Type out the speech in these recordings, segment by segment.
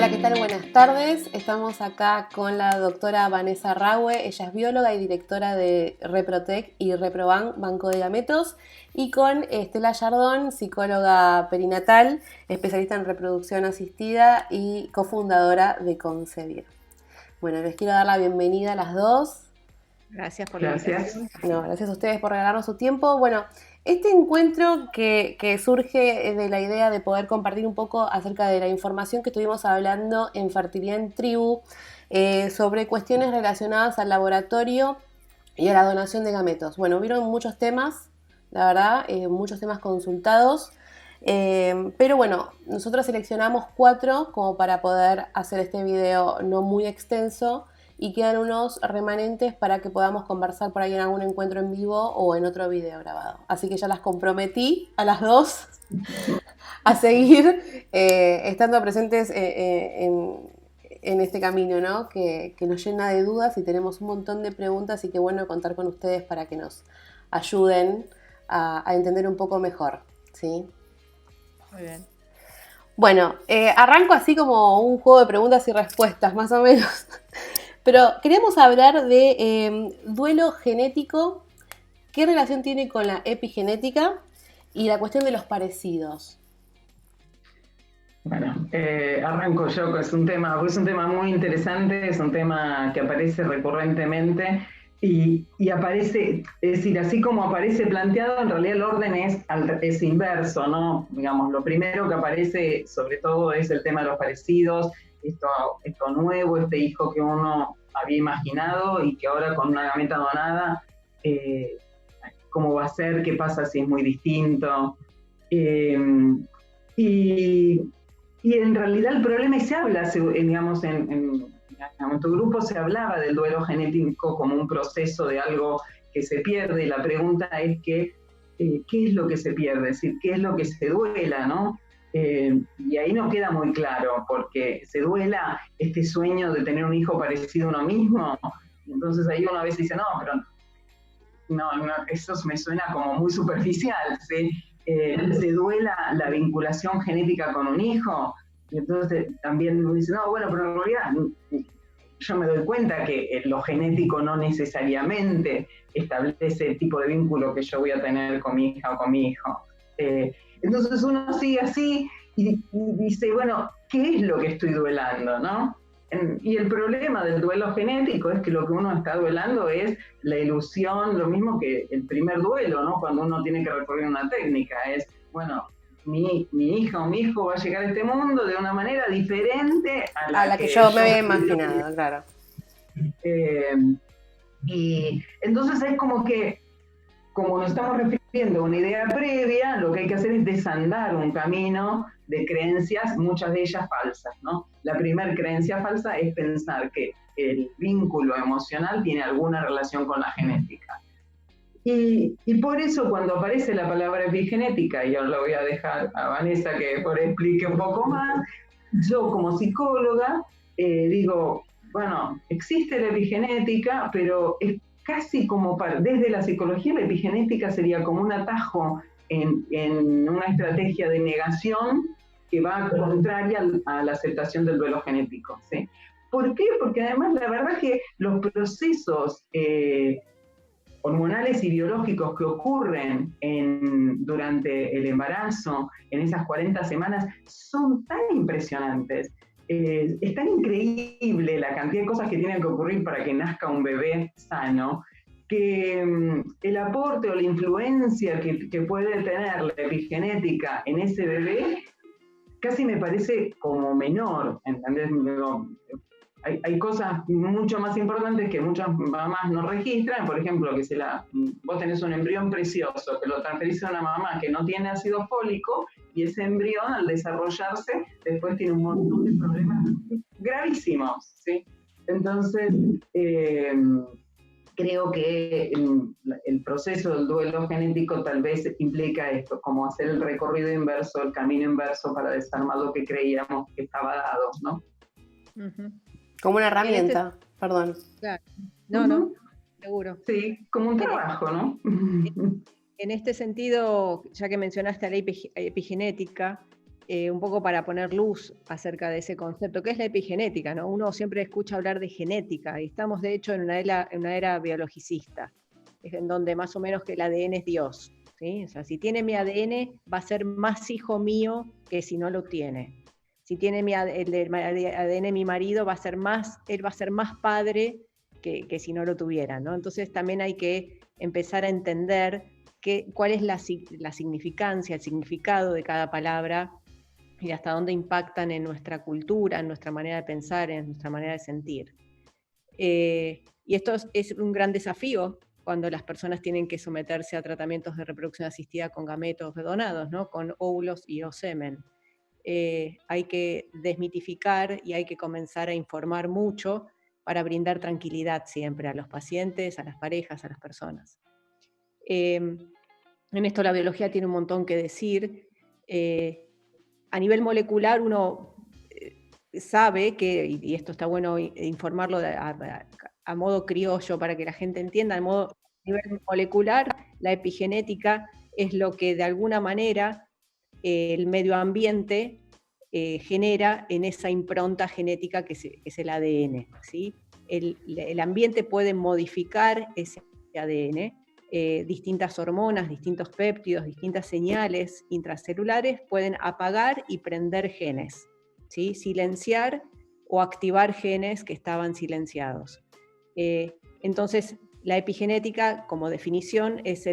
Hola, ¿qué tal? Buenas tardes. Estamos acá con la doctora Vanessa Rahue. Ella es bióloga y directora de Reprotec y Reproban, Banco de Gametos. Y con Estela Yardón, psicóloga perinatal, especialista en reproducción asistida y cofundadora de Concebir. Bueno, les quiero dar la bienvenida a las dos. Gracias por la invitación. No, gracias a ustedes por regalarnos su tiempo. Bueno, este encuentro que surge de la idea de poder compartir un poco acerca de la información que estuvimos hablando en Fertilidad en Tribu sobre cuestiones relacionadas al laboratorio y a la donación de gametos. Bueno, hubieron muchos temas, la verdad, muchos temas consultados. Pero bueno, nosotros seleccionamos 4 como para poder hacer este video no muy extenso y quedan unos remanentes para que podamos conversar por ahí en algún encuentro en vivo o en otro video grabado. Así que ya las comprometí a las dos a seguir estando presentes en este camino, ¿no? Que nos llena de dudas y tenemos un montón de preguntas y qué bueno contar con ustedes para que nos ayuden a entender un poco mejor, ¿sí? Muy bien. Bueno, arranco así como un juego de preguntas y respuestas, más o menos. Pero queríamos hablar de duelo genético, qué relación tiene con la epigenética y la cuestión de los parecidos. Bueno, arranco yo, es un tema muy interesante, es un tema que aparece recurrentemente y aparece, es decir, así como aparece planteado, en realidad el orden es inverso, ¿no? Digamos, lo primero que aparece sobre todo es el tema de los parecidos, esto nuevo, este hijo que uno había imaginado y que ahora con una gameta donada, ¿cómo va a ser? ¿Qué pasa si es muy distinto? Eh, y y en realidad el problema, y se habla, digamos, en tu grupo se hablaba del duelo genético como un proceso de algo que se pierde, y la pregunta es ¿qué es lo que se pierde? Es decir, ¿qué es lo que se duela, no? Y ahí no queda muy claro, porque se duela este sueño de tener un hijo parecido a uno mismo, y entonces ahí uno a veces dice, no, pero no, eso me suena como muy superficial, ¿sí? Se duela la vinculación genética con un hijo, y entonces también uno dice, no, bueno, pero en realidad yo me doy cuenta que lo genético no necesariamente establece el tipo de vínculo que yo voy a tener con mi hija o con mi hijo. Entonces uno sigue así y dice, bueno, ¿qué es lo que estoy duelando, no? Y el problema del duelo genético es que lo que uno está duelando es la ilusión, lo mismo que el primer duelo, ¿no? Cuando uno tiene que recurrir a una técnica, es, bueno, mi hija o mi hijo va a llegar a este mundo de una manera diferente a A la la que que yo me yo había imaginado, claro. Y entonces es como nos estamos refiriendo a una idea previa, lo que hay que hacer es desandar un camino de creencias, muchas de ellas falsas, ¿no? La primera creencia falsa es pensar que el vínculo emocional tiene alguna relación con la genética. Y por eso cuando aparece la palabra epigenética, y yo lo voy a dejar a Vanessa que por explique un poco más, yo como psicóloga digo, bueno, existe la epigenética, pero es casi como desde la psicología la epigenética sería como un atajo en una estrategia de negación que va contraria a la aceptación del duelo genético, ¿sí? ¿Por qué? Porque además la verdad es que los procesos hormonales y biológicos que ocurren durante el embarazo, en esas 40 semanas, son tan impresionantes. Es tan increíble la cantidad de cosas que tienen que ocurrir para que nazca un bebé sano, que el aporte o la influencia que puede tener la epigenética en ese bebé casi me parece como menor, ¿entendés? Hay cosas mucho más importantes que muchas mamás no registran, por ejemplo, que vos tenés un embrión precioso, que lo transferís a una mamá que no tiene ácido fólico, y ese embrión al desarrollarse después tiene un montón de problemas gravísimos, ¿sí? Entonces, creo que el proceso del duelo genético tal vez implica esto, como hacer el recorrido inverso, el camino inverso para desarmar lo que creíamos que estaba dado, ¿no? Uh-huh. Como una herramienta, perdón. Claro. No, seguro. Sí, como un trabajo, ¿no? En este sentido, ya que mencionaste a la epigenética, un poco para poner luz acerca de ese concepto, que es la epigenética, ¿no? Uno siempre escucha hablar de genética, y estamos de hecho en una era biologicista, en donde más o menos que el ADN es Dios, ¿sí? O sea, si tiene mi ADN, va a ser más hijo mío que si no lo tiene. Si tiene el ADN de mi marido, él va a ser más padre que si no lo tuviera, ¿no? Entonces también hay que empezar a entender cuál es la significancia, el significado de cada palabra y hasta dónde impactan en nuestra cultura, en nuestra manera de pensar, en nuestra manera de sentir. Y esto es un gran desafío cuando las personas tienen que someterse a tratamientos de reproducción asistida con gametos donados, ¿no? Con óvulos y o semen. Hay que desmitificar y hay que comenzar a informar mucho para brindar tranquilidad siempre a los pacientes, a las parejas, a las personas. En esto la biología tiene un montón que decir. A nivel molecular uno sabe que, y esto está bueno informarlo a modo criollo para que la gente entienda, a nivel molecular, la epigenética es lo que de alguna manera el medio ambiente genera en esa impronta genética que es el ADN, ¿sí? El ambiente puede modificar ese ADN, distintas hormonas, distintos péptidos, distintas señales intracelulares pueden apagar y prender genes, ¿sí? Silenciar o activar genes que estaban silenciados. Entonces, la epigenética, como definición, es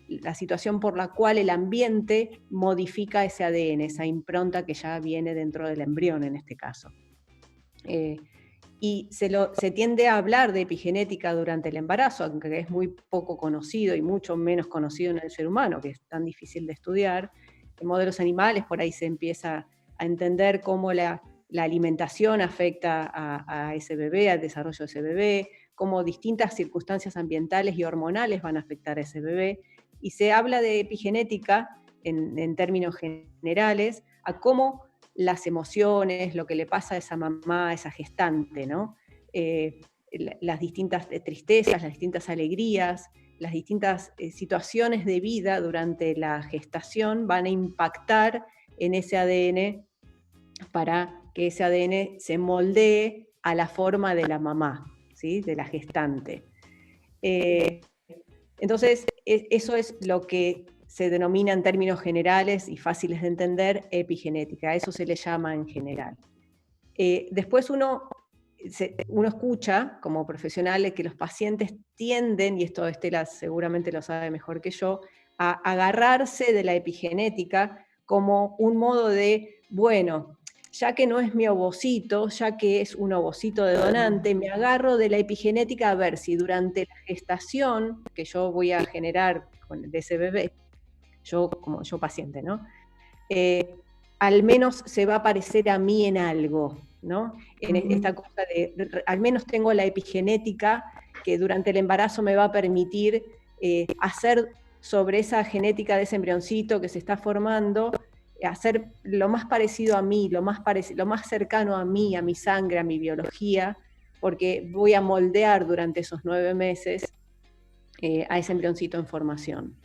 la situación por la cual el ambiente modifica ese ADN, esa impronta que ya viene dentro del embrión en este caso. Y se tiende a hablar de epigenética durante el embarazo, aunque es muy poco conocido y mucho menos conocido en el ser humano, que es tan difícil de estudiar. En modelos animales por ahí se empieza a entender cómo la alimentación afecta a ese bebé, al desarrollo de ese bebé, cómo distintas circunstancias ambientales y hormonales van a afectar a ese bebé. Y se habla de epigenética en términos generales, a cómo las emociones, lo que le pasa a esa mamá, a esa gestante, ¿no? Las distintas tristezas, las distintas alegrías, las distintas situaciones de vida durante la gestación van a impactar en ese ADN para que ese ADN se moldee a la forma de la mamá, ¿sí? De la gestante. Entonces, eso es lo que se denomina en términos generales y fáciles de entender epigenética, a eso se le llama en general. Después uno escucha como profesionales que los pacientes tienden, y esto Estela seguramente lo sabe mejor que yo, a agarrarse de la epigenética como un modo de, bueno, ya que no es mi ovocito, ya que es un ovocito de donante, me agarro de la epigenética a ver si durante la gestación que yo voy a generar de ese bebé, yo paciente, ¿no? Al menos se va a parecer a mí en algo, ¿no? En esta cosa de, al menos tengo la epigenética que durante el embarazo me va a permitir hacer sobre esa genética de ese embrioncito que se está formando, hacer lo más parecido a mí, lo más cercano a mí, a mi sangre, a mi biología, porque voy a moldear durante esos 9 meses a ese embrioncito en formación.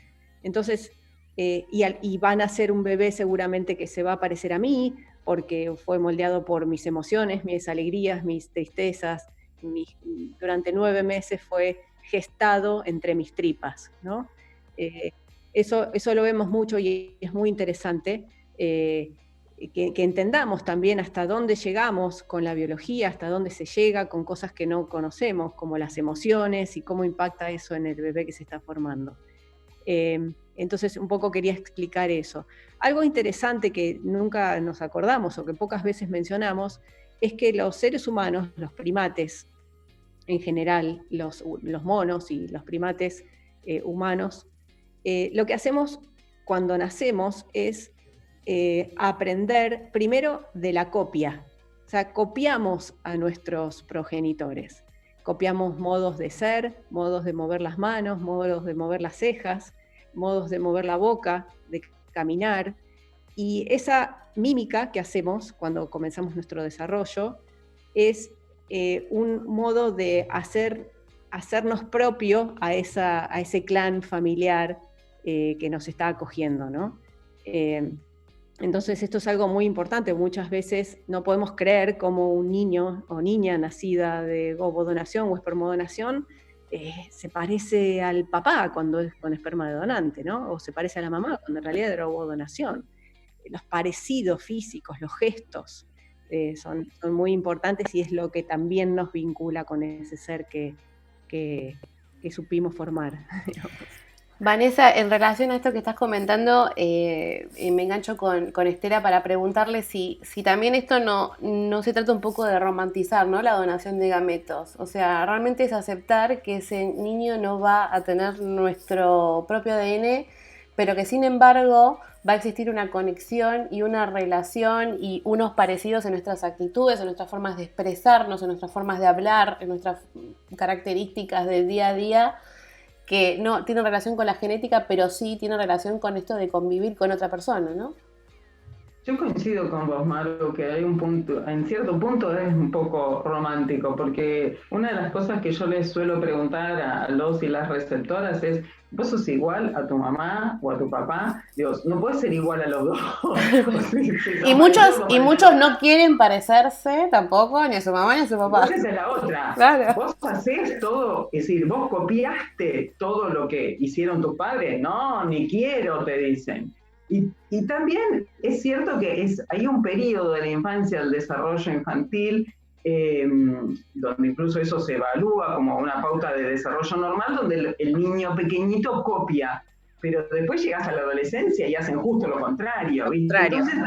Entonces, y van a ser un bebé seguramente que se va a parecer a mí, porque fue moldeado por mis emociones, mis alegrías, mis tristezas. Durante 9 meses fue gestado entre mis tripas, ¿no? Eso lo vemos mucho y es muy interesante, que entendamos también hasta dónde llegamos con la biología, hasta dónde se llega con cosas que no conocemos, como las emociones y cómo impacta eso en el bebé que se está formando. Entonces un poco quería explicar eso. Algo interesante que nunca nos acordamos o que pocas veces mencionamos es que los seres humanos, los primates en general, los monos y los primates humanos, lo que hacemos cuando nacemos es aprender primero de la copia. O sea, copiamos a nuestros progenitores. Copiamos modos de ser, modos de mover las manos, modos de mover las cejas, modos de mover la boca, de caminar. Y esa mímica que hacemos cuando comenzamos nuestro desarrollo es un modo de hacernos propio a ese clan familiar que nos está acogiendo, ¿no? Entonces esto es algo muy importante. Muchas veces no podemos creer cómo un niño o niña nacida de ovodonación o espermodonación se parece al papá cuando es con esperma de donante, ¿no? O se parece a la mamá cuando en realidad era ovodonación. Los parecidos físicos, los gestos, son muy importantes y es lo que también nos vincula con ese ser que supimos formar. Vanessa, en relación a esto que estás comentando, me engancho con Estela para preguntarle si también esto no se trata un poco de romantizar, ¿no?, la donación de gametos. O sea, realmente es aceptar que ese niño no va a tener nuestro propio ADN, pero que sin embargo va a existir una conexión y una relación y unos parecidos en nuestras actitudes, en nuestras formas de expresarnos, en nuestras formas de hablar, en nuestras características del día a día, que no tiene relación con la genética, pero sí tiene relación con esto de convivir con otra persona, ¿no? Yo coincido con vos, Maru, que hay un punto, en cierto punto es un poco romántico, porque una de las cosas que yo les suelo preguntar a los y las receptoras es, ¿vos sos igual a tu mamá o a tu papá? Dios, no puedes ser igual a los dos. Y muchos no quieren parecerse tampoco ni a su mamá ni a su papá. Esa es la otra. Claro. Vos hacés todo, es decir, vos copiaste todo lo que hicieron tus padres. No, ni quiero, te dicen. Y también es cierto que hay un periodo de la infancia, del desarrollo infantil, donde incluso eso se evalúa como una pauta de desarrollo normal, donde el niño pequeñito copia, pero después llegas a la adolescencia y hacen justo lo contrario, ¿viste? Entonces,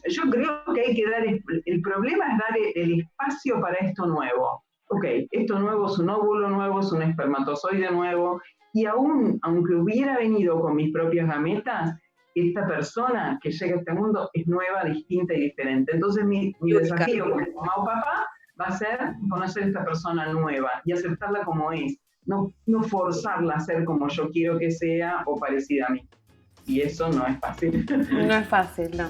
yo creo que hay que dar, el problema es dar el espacio para esto nuevo. Ok, esto nuevo es un óvulo nuevo, es un espermatozoide nuevo, y aún, aunque hubiera venido con mis propias gametas, esta persona que llega a este mundo es nueva, distinta y diferente. Entonces mi desafío como mamá o papá va a ser conocer a esta persona nueva y aceptarla como es, no forzarla a ser como yo quiero que sea o parecida a mí. Y eso no es fácil. No es fácil, no.